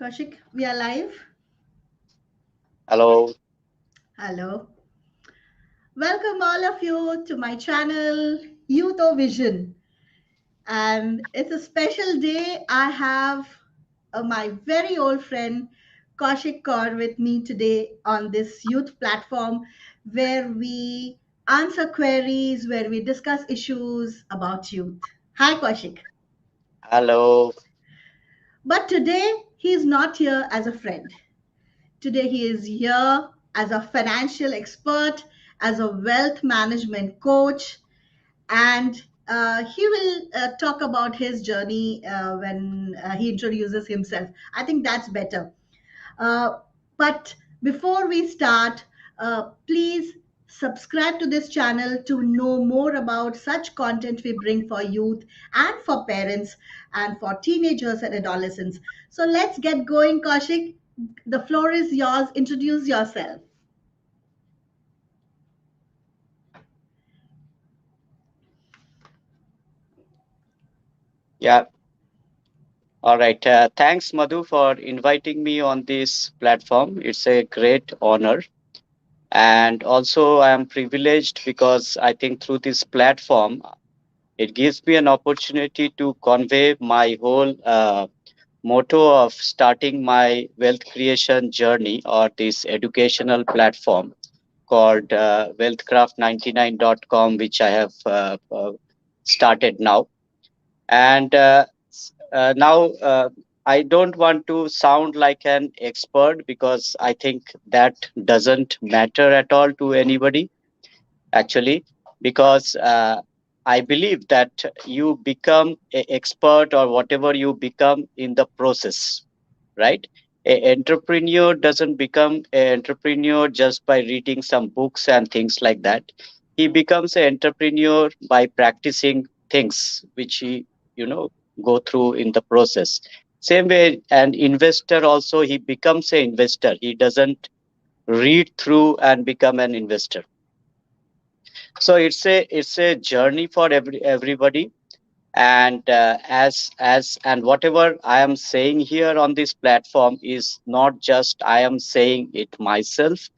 Kaushik, we are live. Hello. Hello. Welcome all of you to my channel, Youth O Vision. And it's a special day. I have my very old friend Kaushik Kaur with me today on this youth platform where we answer queries, where we discuss issues about youth. Hi, Kaushik. Hello. But today, he's not here as a friend. Today, he is here as a financial expert, as a wealth management coach, and he will talk about his journey when he introduces himself. I think that's better. Uh, but before we start, please subscribe to this channel to know more about such content we bring for youth and for parents and for teenagers and adolescents. So let's get going, Kaushik. The floor is yours. Introduce yourself. Yeah. All right. Thanks, Madhu, for inviting me on this platform. It's a great honor. And also, I am privileged because I think through this platform, it gives me an opportunity to convey my whole motto of starting my wealth creation journey or this educational platform called wealthcraft99.com, which I have started now. And now I don't want to sound like an expert because I think that doesn't matter at all to anybody, actually, because I believe that you become an expert or whatever you become in the process, right? A entrepreneur doesn't become an entrepreneur just by reading some books and things like that. He becomes an entrepreneur by practicing things which he, you know, go through in the process. Same way, an investor also, he becomes an investor. He doesn't read through and become an investor. So it's a journey for everybody. And as and whatever I am saying here on this platform is not just I am saying it myself.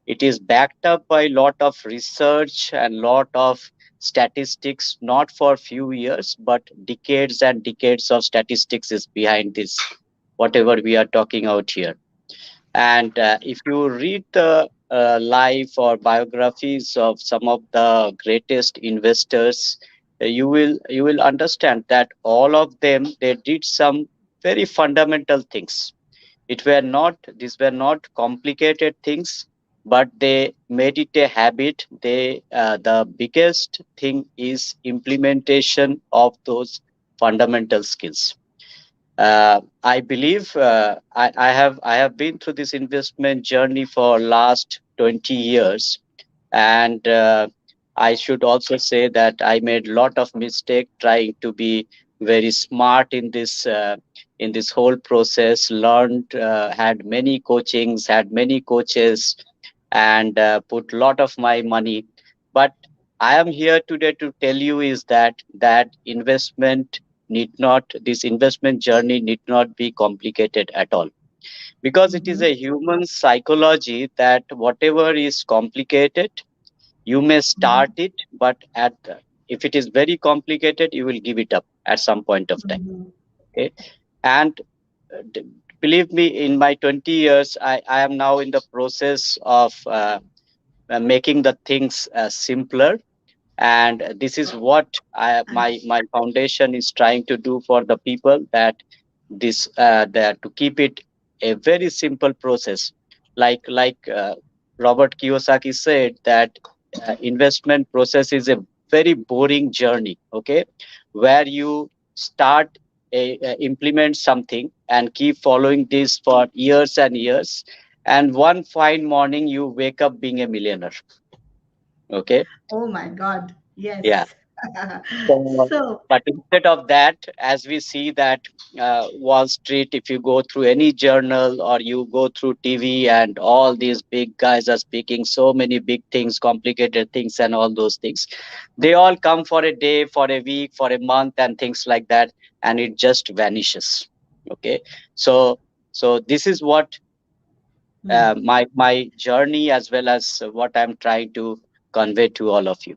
It is backed up by lot of research and lot of statistics, not for few years but decades and decades of statistics is behind this whatever we are talking out here. And if you read the life or biographies of some of the greatest investors, you will understand that all of them they did some very fundamental things. It were not These were not complicated things, but they made it a habit. The biggest thing is implementation of those fundamental skills. I believe I have been through this investment journey for last 20 years, and I should also say that I made lot of mistake trying to be very smart in this whole process. Learned, had many coachings, had many coaches, and put lot of my money. But I am here today to tell you is that investment need not this investment journey need not be complicated at all, because it is Mhm. a human psychology that whatever is complicated you may start Mhm. it, but if it is very complicated you will give it up at some point of time. Mhm. Okay. And d- believe me, in my 20 years I am now in the process of making the things simpler. And this is what my foundation is trying to do for the people, that to keep it a very simple process, like Robert Kiyosaki said that investment process is a very boring journey, okay, where you implement something and keep following this for years and years, and one fine morning you wake up being a millionaire. Okay. Oh my God. Yeah. Yes. So, So, but instead of that, as we see that Wall Street, if you go through any journal or you go through TV, and all these big guys are speaking so many big things, complicated things, and all those things, they all come for a day, for a week, for a month, and things like that, and it just vanishes. Okay. So, So this is what Hmm. my journey, as well as what I'm trying to convey to all of you.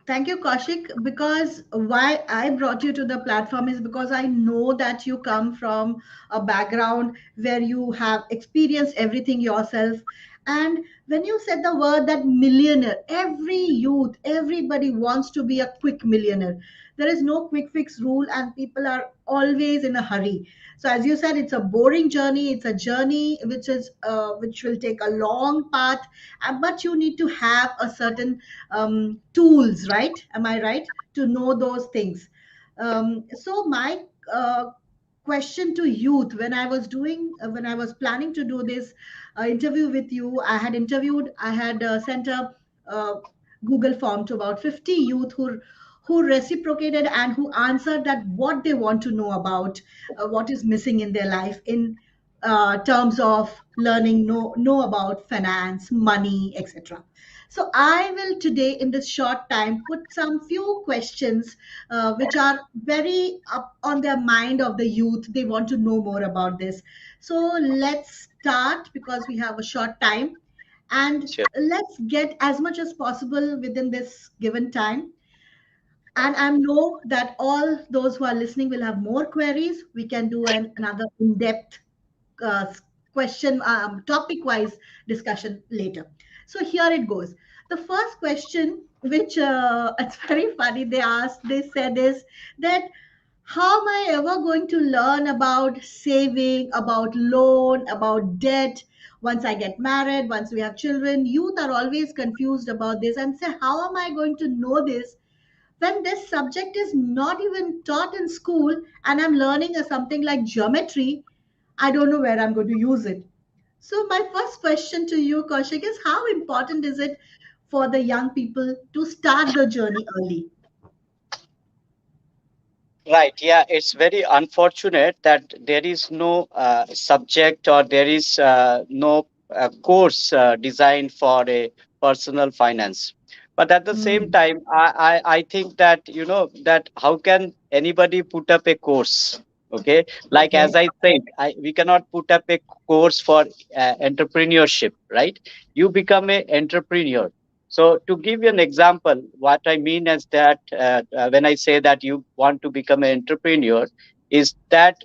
Thank you, Kaushik. Because why I brought you to the platform is because I know that you come from a background where you have experienced everything yourself. And when you said the word that millionaire, every youth, everybody wants to be a quick millionaire. There is no quick fix rule, and people are always in a hurry. So, as you said, it's a boring journey. It's a journey which will take a long path, but you need to have a certain tools, right? Am I right to know those things? So my question to youth, when I was planning to do this interview with you, I had sent a uh, Google form to about 50 youth who reciprocated and who answered that what they want to know about what is missing in their life in terms of learning know about finance, money, etc. So I will today, in this short time, put some few questions which are very up on their mind of the youth. They want to know more about this. So let's start because we have a short time, and Sure. let's get as much as possible within this given time. And I know that all those who are listening will have more queries. We can do another in-depth uh, question, topic wise discussion later. So here it goes. The first question, which it's very funny, they said is that how am I ever going to learn about saving, about loan, about debt once I get married, once we have children? Youth are always confused about this and say, how am I going to know this when this subject is not even taught in school and I'm learning something like geometry? I don't know where I'm going to use it. So, my first question to you, Kaushik, is how important is it for the young people to start the journey early? Right. Yeah, it's very unfortunate that there is no subject, or there is no course designed for a personal finance. But at the same Hmm. time, I think that, that how can anybody put up a course? Okay. Like, as Okay. I said, we cannot put up a course for entrepreneurship, right? You become a entrepreneur. So, to give you an example, what I mean is that when I say that you want to become an entrepreneur, is that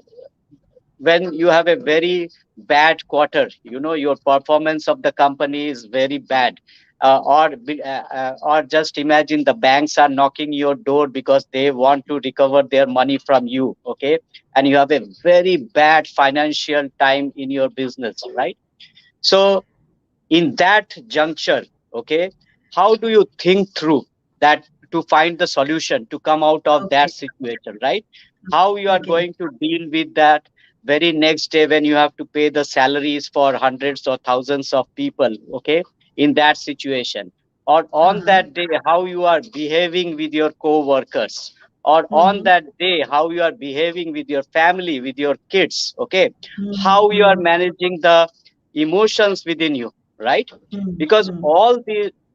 when you have a very bad quarter, your performance of the company is very bad, or just imagine the banks are knocking your door because they want to recover their money from you, okay, and you have a very bad financial time in your business, right? So in that juncture, okay, how do you think through that to find the solution to come out of that Okay. situation, right? How you are Okay. going to deal with that very next day when you have to pay the salaries for hundreds or thousands of people, okay, in that situation, or on Uh-huh. that day how you are behaving with your co-workers, or on Mm-hmm. that day how you are behaving with your family, with your kids, okay, how you are Mm-hmm. managing the emotions within you, right? Because Mm-hmm. all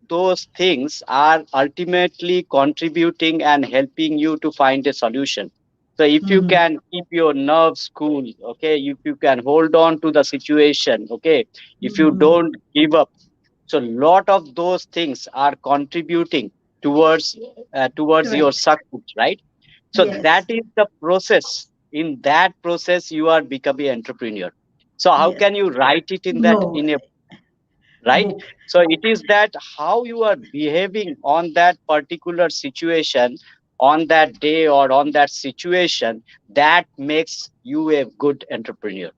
those things are ultimately contributing and helping you to find a solution. So if you Mm-hmm. can keep your nerves cool, okay, if you can hold on to the situation, okay, if you Mm-hmm. don't give up, so lot of those things are contributing towards towards your Correct. success, right? So that Yes. is the process. In that process you are becoming entrepreneur. So how Yes. can you write it in that, No. in a, right? Book. So it is that how you are behaving on that particular situation, on that day or on that situation, that makes you a good entrepreneur,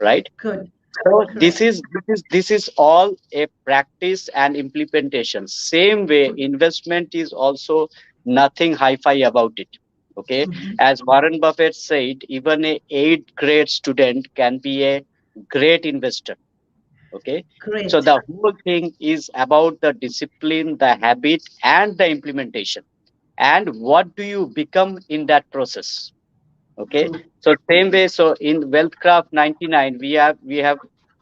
right? Good. So this Correct. is this is all a practice and implementation. Same way, investment is also nothing hi-fi about it. Okay, Mm-hmm. as Warren Buffett said, even a eighth grade student can be a great investor. Okay, so Great. the whole thing is about the discipline, the habit, and the implementation. And what do you become in that process? Okay, True. so same way, so in Wealthcraft 99 we have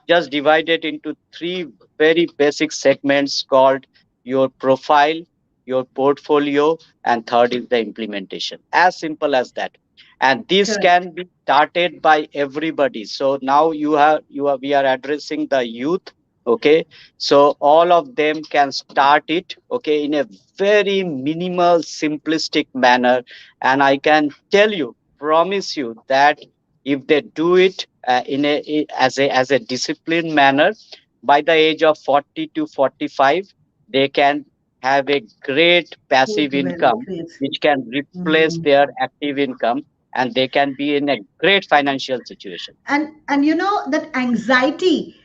just divided into three very basic segments called your profile, your portfolio, and third is the implementation. As simple as that. And this Correct. can be started by everybody. So now you are we are addressing the youth. Okay, so all of them can start it, okay, in a very minimal, simplistic manner. And I can tell you, promise you that if they do it as a disciplined manner, by the age of 40 to 45, they can have a great Would passive be very income great. which can replace Mm. their active income, and they can be in a great financial situation. And you know that anxiety,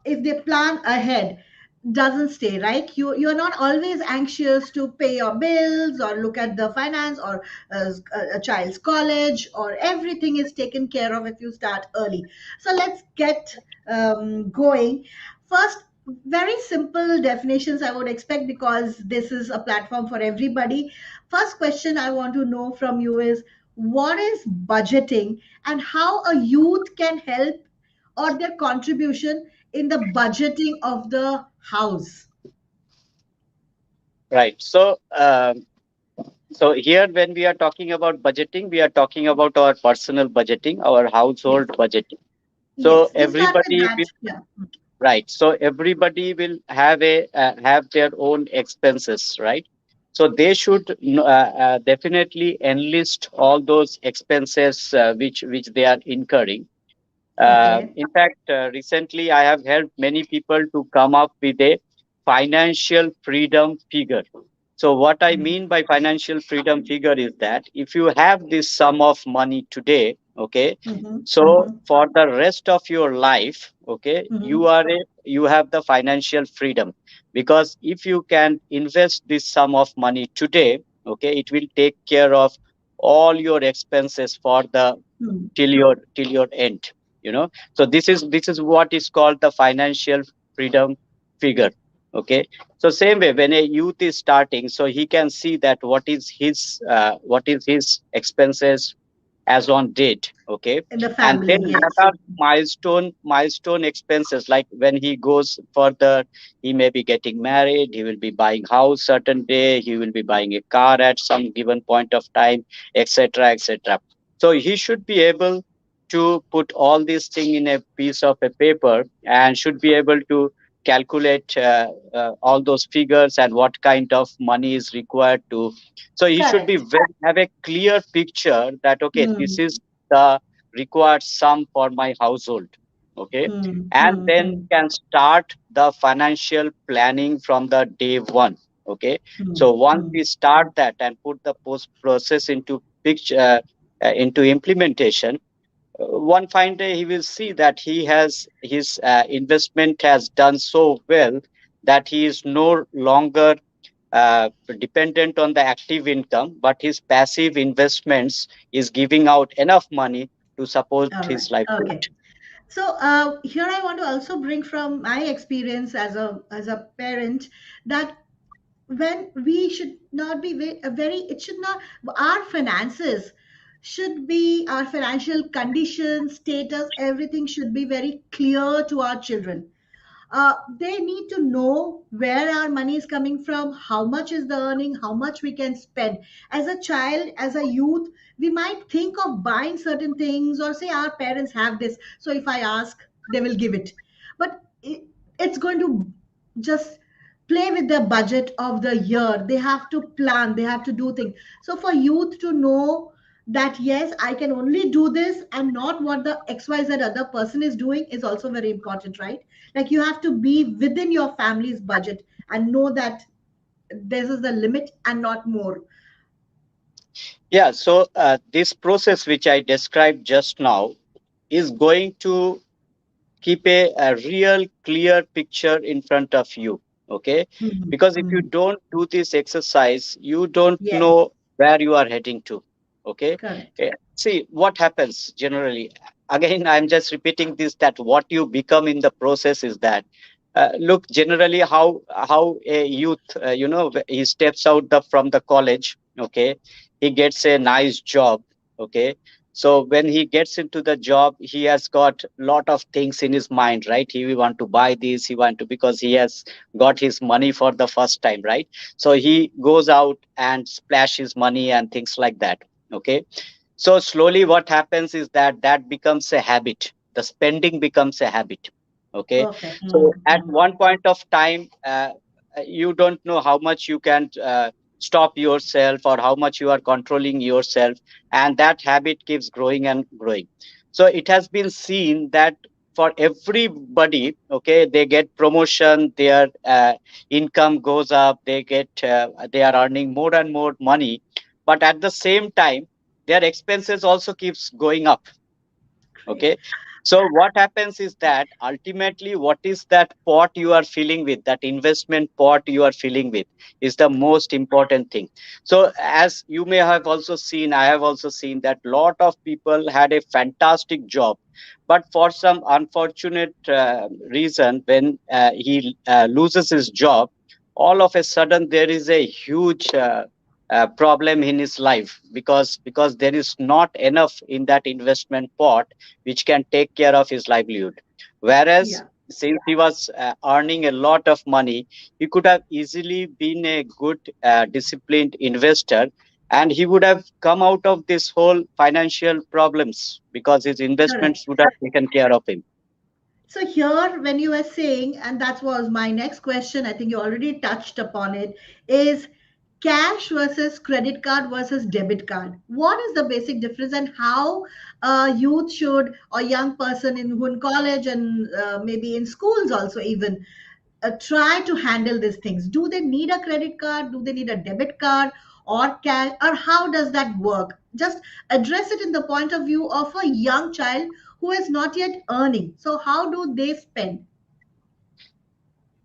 if they plan ahead, doesn't stay, right? You're not always anxious to pay your bills or look at the finance or a child's college, or everything is taken care of if you start early. So let's get going. First, very simple definitions I would expect, because this is a platform for everybody. First question I want to know from you is, what is budgeting, and how a youth can help, or their contribution in the budgeting of the house? Right. So here, when we are talking about budgeting, we are talking about our personal budgeting, our household Yes. budgeting. So Yes, we'll start with everybody that. will, Yeah. right. So everybody will have their own expenses, right? So they should definitely enlist all those expenses which they are incurring. Okay. In fact, recently I have helped many people to come up with a financial freedom figure. So, what I mean by financial freedom figure is that if you have this sum of money today, okay, Mm-hmm. so Mm-hmm. for the rest of your life, okay, Mm-hmm. you have the financial freedom, because if you can invest this sum of money today, okay, it will take care of all your expenses for the till your end, you know. So this is what is called the financial freedom figure. Okay, so same way, when a youth is starting, so he can see that what is his expenses as on date. Okay, In the and then family, what yes. are milestone expenses, like when he goes further, he may be getting married, he will be buying house certain day, he will be buying a car at some given point of time, etc., etc. So he should be able to put all these things in a piece of a paper, and should be able to calculate all those figures and what kind of money is required to. So he should be Correct. have a clear picture that, okay, this Hmm. is the required sum for my household. Okay, Hmm. and Hmm. then Hmm. can start the financial planning from the day one. Okay, Hmm. so once Hmm. we start that and put the post process into picture, into implementation, one fine day he will see that he has his investment has done so well that he is no longer dependent on the active income, but his passive investments is giving out enough money to support All right. his livelihood. Okay. So here I want to also bring from my experience as a parent, that when we should not be very, it should not, our finances should be, our financial condition, status, everything should be very clear to our children. They need to know where our money is coming from, how much is the earning, how much we can spend. As a child, as a youth, we might think of buying certain things, or say our parents have this, so if I ask, they will give it. But it's going to just play with the budget of the year. They have to plan, they have to do things. So for youth to know that yes, I can only do this and not what the XYZ other person is doing, is also very important, right? Like you have to be within your family's budget and know that this is the limit and not more. Yeah, so this process which I described just now is going to keep a real clear picture in front of you. Okay, Hmm. because if you Hmm. don't do this exercise, you don't Yes, know where you are heading to. Okay. correct. See what happens generally. Again, I'm just repeating this, that what you become in the process is that, look, generally how a youth, he steps out from the college. Okay, he gets a nice job. Okay, So when he gets into the job, he has got lot of things in his mind, right? He want to buy this, he want to, because he has got his money for the first time, right? So he goes out and splash his money and things like that. Okay. So slowly what happens is that that becomes a habit. The spending becomes a habit. Okay. Perfect. So at Mm. one point of time, you don't know how much you can stop yourself or how much you are controlling yourself. And that habit keeps growing and growing. So it has been seen that for everybody, okay, they get promotion, their income goes up, they are earning more and more money, but at the same time their expenses also keeps going up. Great. Okay. So what happens is that ultimately what is that pot you are filling with, that investment pot you are filling with, is the most important thing. So as you may have also seen, I have also seen that lot of people had a fantastic job, but for some unfortunate reason, when he loses his job, all of a sudden there is a huge problem in his life, because there is not enough in that investment pot which can take care of his livelihood. Whereas Yeah. since he was earning a lot of money, he could have easily been a good, disciplined investor, and he would have come out of this whole financial problems because his investments Correct. would have taken care of him. So here, when you were saying, and that was my next question, I think you already touched upon it, is cash versus credit card versus debit card. What is the basic difference, and how youth should, or young person in who in college and maybe in schools also even, try to handle these things? Do they need a credit card? Do they need a debit card or cash? Or how does that work? Just address it in the point of view of a young child who is not yet earning. So, how do they spend?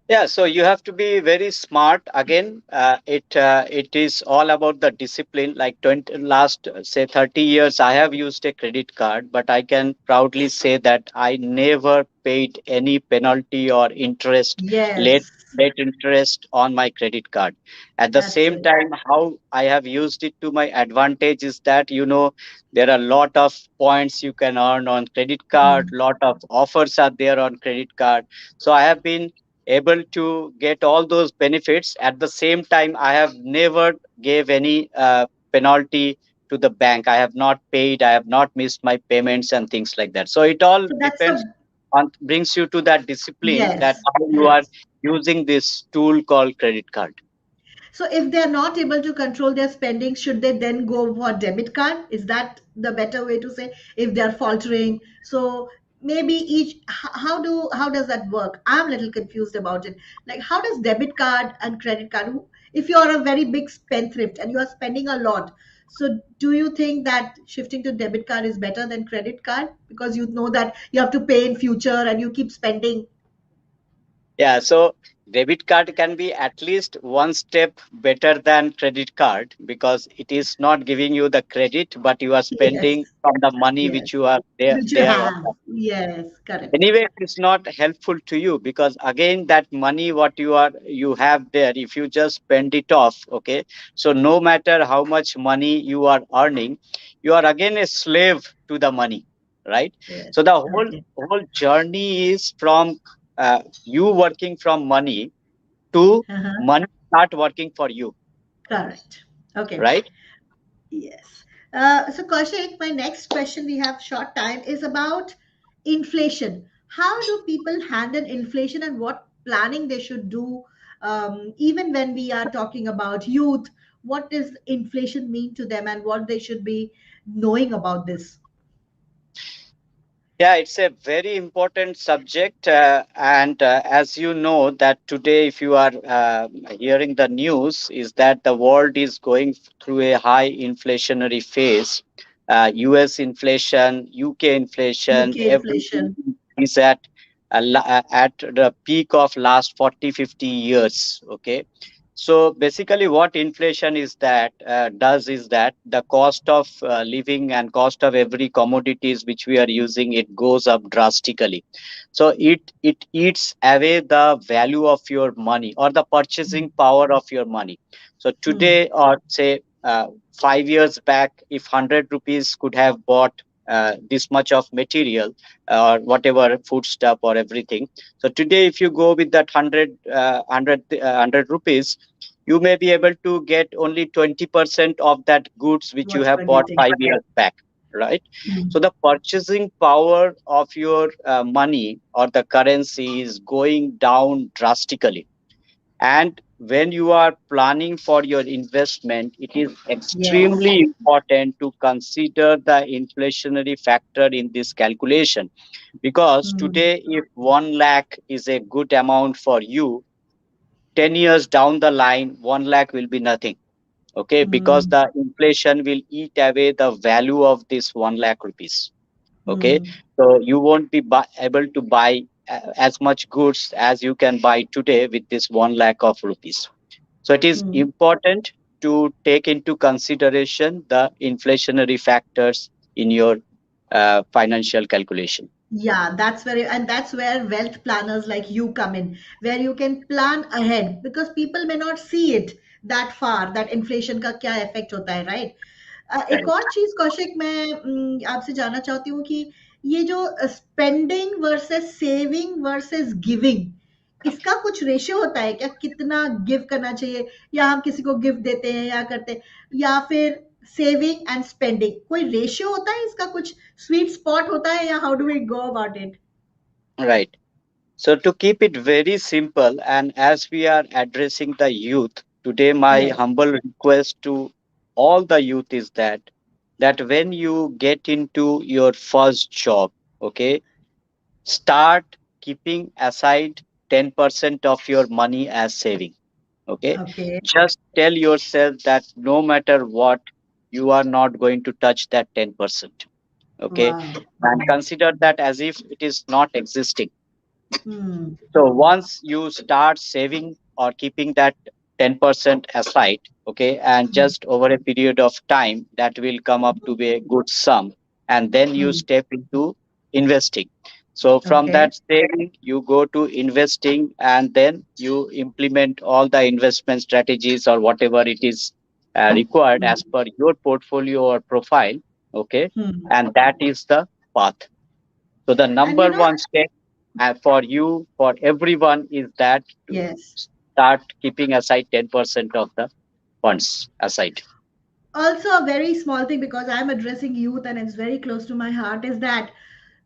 Yeah, so you have to be very smart. Again, it is all about the discipline. Like 20 last say 30 years, I have used a credit card, but I can proudly say that I never paid any penalty or interest, late Yes, late interest on my credit card. At the that's same great. time, how I have used it to my advantage is that, there are a lot of points you can earn on credit card, Mm. lot of offers are there on credit card. So I have been able to get all those benefits. At the same time, I have never gave any penalty to the bank. I have not paid, I have not missed my payments and things like that. So it all So that's depends the on, brings you to that discipline, that yes, how you are yes. using this tool called credit card. So if they are not able to control their spending, should they then go for debit card? Is that the better way to say if they are faltering? So maybe how does that work? I'm a little confused about it. Like how does debit card and credit card, if you are a very big spendthrift and you are spending a lot, so do you think that shifting to debit card is better than credit card because you know that you have to pay in future and you keep spending? Yeah, so debit card can be at least one step better than credit card, because it is not giving you the credit, but you are Yes, spending from the money yes. which you are there Which you there on. have. Yes, correct. Anyway, it is not helpful to you, because again that money what you have there, if you just spend it off, okay, so no matter how much money you are earning, you are again a slave to the money, right? Yes. So the Okay. whole journey is from you working from money to Uh-huh. money start working for you, Correct. Okay. right? Yes. So, Kaushik, my next question, we have short time, is about inflation. How do people handle inflation and what planning they should do? Even when we are talking about youth, what does inflation mean to them and what they should be knowing about this? Yeah, it's a very important subject, and as you know that today, if you are hearing the news, is that the world is going through a high inflationary phase. U.S. inflation, UK inflation, UK everything inflation. is at the peak of last 40, 50 years. Okay, so basically, what inflation is that does is that the cost of living and cost of every commodities which we are using, it goes up drastically. So it eats away the value of your money or the purchasing power of your money. So Hmm. today, or say 5 years back, if 100 rupees could have bought this much of material or whatever food stuff or everything. So today, if you go with that 100 rupees, you may be able to get only 20% of that goods which you What you have are bought getting. 5 years back, right? So Mm. the purchasing power of your money or the currency is going down drastically. And when you are planning for your investment, it is Yes. extremely important to consider the inflationary factor in this calculation. Because Mm. today, if 1 lakh is a good amount for you, 10 years down the line, 1 lakh will be nothing. Okay, because Mm. the inflation will eat away the value of this 1 lakh rupees. Okay, Mm. so you won't be able to buy as much goods as you can buy today with this 1 lakh of rupees. So it is Mm. important to take into consideration the inflationary factors in your financial calculation. Yeah, that's very, and that's where wealth planners like you come in, where you can plan ahead because people may not see it that far, that inflation का क्या effect होता है, right? एक Right. और चीज कौशिक मैं आपसे जानना चाहती हूँ कि ये जो spending versus saving versus giving, इसका कुछ रेशियो होता है क्या, कितना गिव करना चाहिए, या हम किसी को गिफ्ट देते हैं या करते हैं, या फिर सेविंग एंड स्पेंडिंग कोई रेशियो होता है, इसका कुछ स्वीट स्पॉट होता है, या how do we go about it? Right. So to keep it very simple, and as we are addressing the youth today, my Yes. humble request to all the youth is that when you get into your first job, okay, start keeping aside 10% of your money as saving. Okay, Okay. just tell yourself that no matter what, you are not going to touch that 10%. Okay, Wow. and consider that as if it is not existing. Hmm. So once you start saving or keeping that 10% aside, okay, and Hmm. just over a period of time, that will come up to be a good sum. And then you Hmm. step into investing. So from Okay. that saving, you go to investing, and then you implement all the investment strategies or whatever it is required Hmm. as per your portfolio or profile. Okay. Hmm. And that is the path. So the And you number know, one step for you, for everyone, is that to yes. start keeping aside 10% of the funds aside. Also, a very small thing because I'm addressing youth and it's very close to my heart is that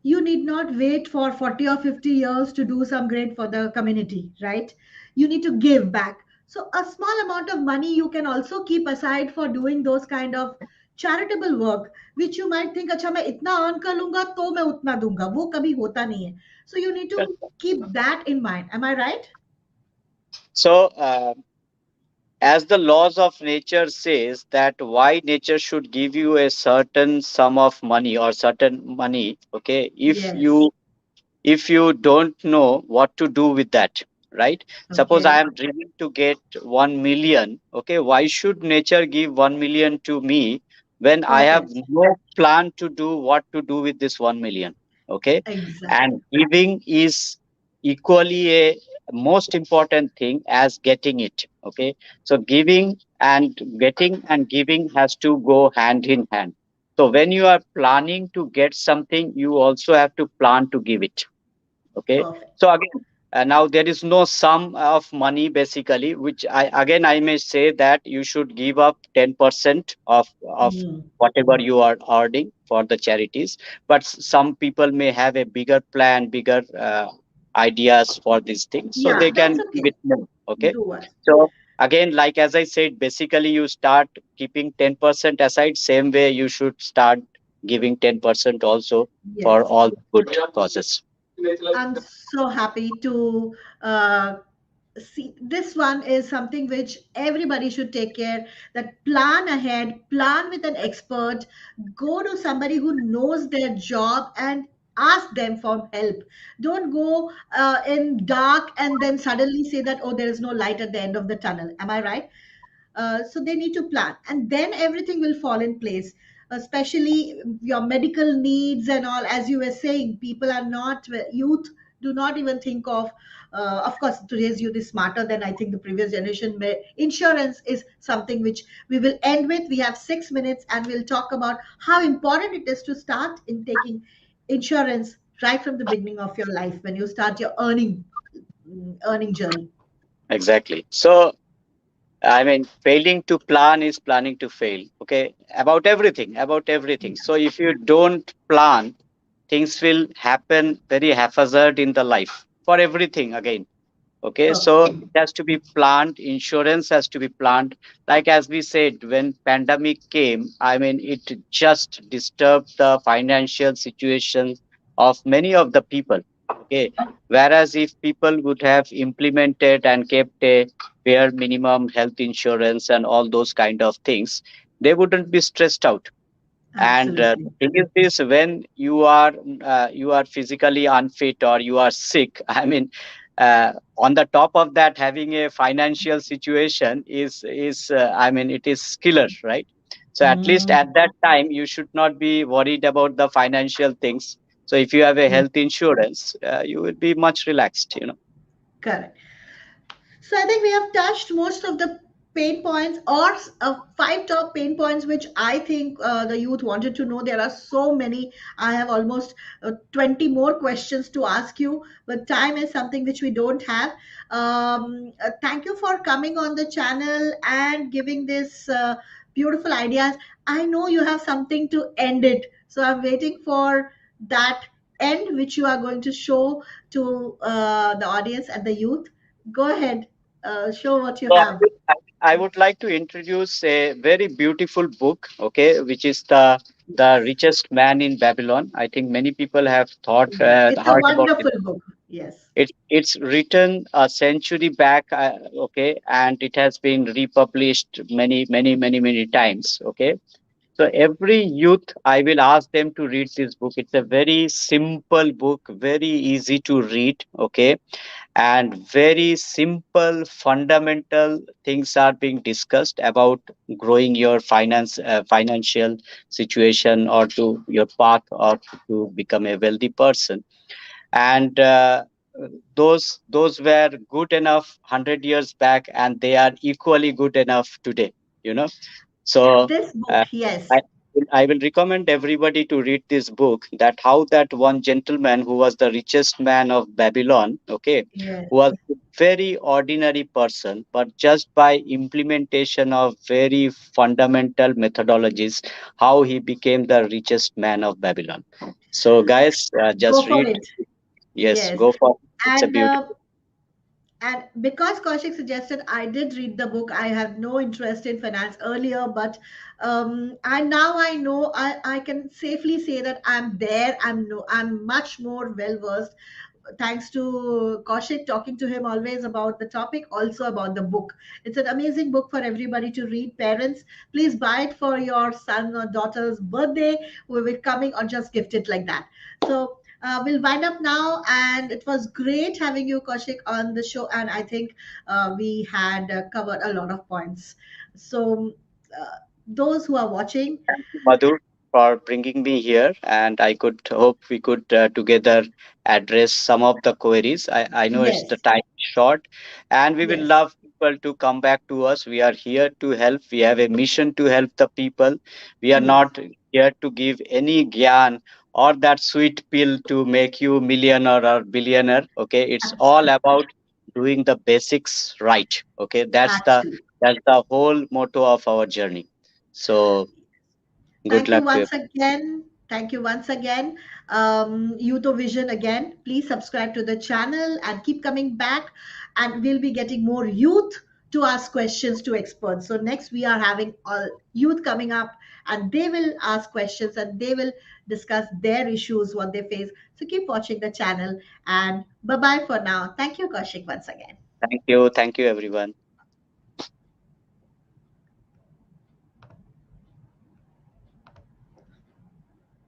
you need not wait for 40 or 50 years to do some great for the community, right? You need to give back. So, a small amount of money you can also keep aside for doing those kind of charitable work, which you might think, अच्छा मैं इतना earn कर लूंगा तो मैं उतना दूंगा, वो कभी होता नहीं है. So, you need to keep that in mind. Am I right? So, as the laws of nature says that why nature should give you a certain sum of money or certain money, okay, Yes. if you don't know what to do with that, right? Suppose I Okay. am dreaming to get 1 million. Okay, why should nature give 1 million to me when I have Perfect. no plan to do what to do with this 1 million? Okay, Exactly. and giving is equally a most important thing as getting it. Okay, so giving and getting and giving has to go hand in hand. So when you are planning to get something, you also have to plan to give it. Okay, Perfect. so again, now there is no sum of money basically, which I may say that you should give up 10% of Hmm. whatever you are earning for the charities. But some people may have a bigger plan, bigger ideas for these things, so Yeah, they that's can give okay. it more. Okay, Do us. so again, like as I said, basically you start keeping 10% aside. Same way you should start giving 10% also for Yes. all good causes. I'm so happy to see this one is something which everybody should take care, that plan ahead, plan with an expert, go to somebody who knows their job and ask them for help. Don't go in dark and then suddenly say that, oh, there is no light at the end of the tunnel. Am I right? So they need to plan, and then everything will fall in place. Especially your medical needs and all, as you were saying, people are not youth. do not even think of course today's youth is smarter than I think the previous generation. Insurance is something which we will end with. We have 6 minutes and we'll talk about how important it is to start in taking insurance right from the beginning of your life when you start your earning journey. Exactly. So I mean, failing to plan is planning to fail. Okay, about everything, about everything. So if you don't plan, things will happen very haphazard in the life for everything again. Okay, so Perfect. it has to be planned. Insurance has to be planned. Like as we said, when pandemic came, I mean, it just disturbed the financial situation of many of the people. Okay, whereas if people would have implemented and kept a bare minimum health insurance and all those kind of things, they wouldn't be stressed out. And Absolutely. the thing is this: when you are physically unfit or you are sick, I mean, on the top of that, having a financial situation is I mean, it is killer, right? So at least Mm, at that time, you should not be worried about the financial things. So if you have a yeah, health insurance, you will be much relaxed. correct. So I think we have touched most of the pain points or five top pain points which I think the youth wanted to know. There are so many. I have almost 20 more questions to ask you, but time is something which we don't have. Thank you for coming on the channel and giving this beautiful ideas. I know you have something to end it, so I'm waiting for that end which you are going to show to the audience and the youth. Go ahead, show what you So have. I would like to introduce a very beautiful book, okay, which is the richest man in Babylon. I think many people have thought Yes, it's a heard about it. wonderful book. Yes. It's written a century back, okay, and it has been republished many times, okay. So every youth, I will ask them to read this book. It's a very simple book, very easy to read, okay, and very simple fundamental things are being discussed about growing your financial situation or to your path or to become a wealthy person. And those were good enough 100 years back, and they are equally good enough today, you know. So This book, uh, yes. I, I will recommend everybody to read this book. That how that one gentleman who was the richest man of Babylon, okay, Yes. was a very ordinary person, but just by implementation of very fundamental methodologies, how he became the richest man of Babylon. So, guys, Go just for read. it. Yes, Yes. go for it. It's a And beautiful. and because Kaushik suggested, I did read the book. I had no interest in finance earlier, but I now I know I can safely say that I'm there. I'm much more well versed thanks to Kaushik, talking to him always about the topic, also about the book. It's an amazing book for everybody to read. Parents, please buy it for your son or daughter's birthday, who will be coming, or just gift it like that. So we'll wind up now, and it was great having you, Kaushik, on the show. And I think we had covered a lot of points. So those who are watching, Thank you, Madhu, for bringing me here, and I could hope we could together address some of the queries. I know it's the yes, time is short, and we will yes, love people to come back to us. We are here to help. We have a mission to help the people. We are yes, not here to give any gyan or that sweet pill to make you millionaire or billionaire. Okay, it's all absolutely, about doing the basics right. Okay, absolutely. that's the whole motto of our journey. So good Thank you luck to you. once again. Thank you once again. Youth Vision again. Please subscribe to the channel and keep coming back. And we'll be getting more youth to ask questions to experts. So next we are having all youth coming up, and they will ask questions and they will discuss their issues, what they face. So keep watching the channel, and bye bye for now. Thank you, Kaushik, once again. Thank you. Thank you, everyone.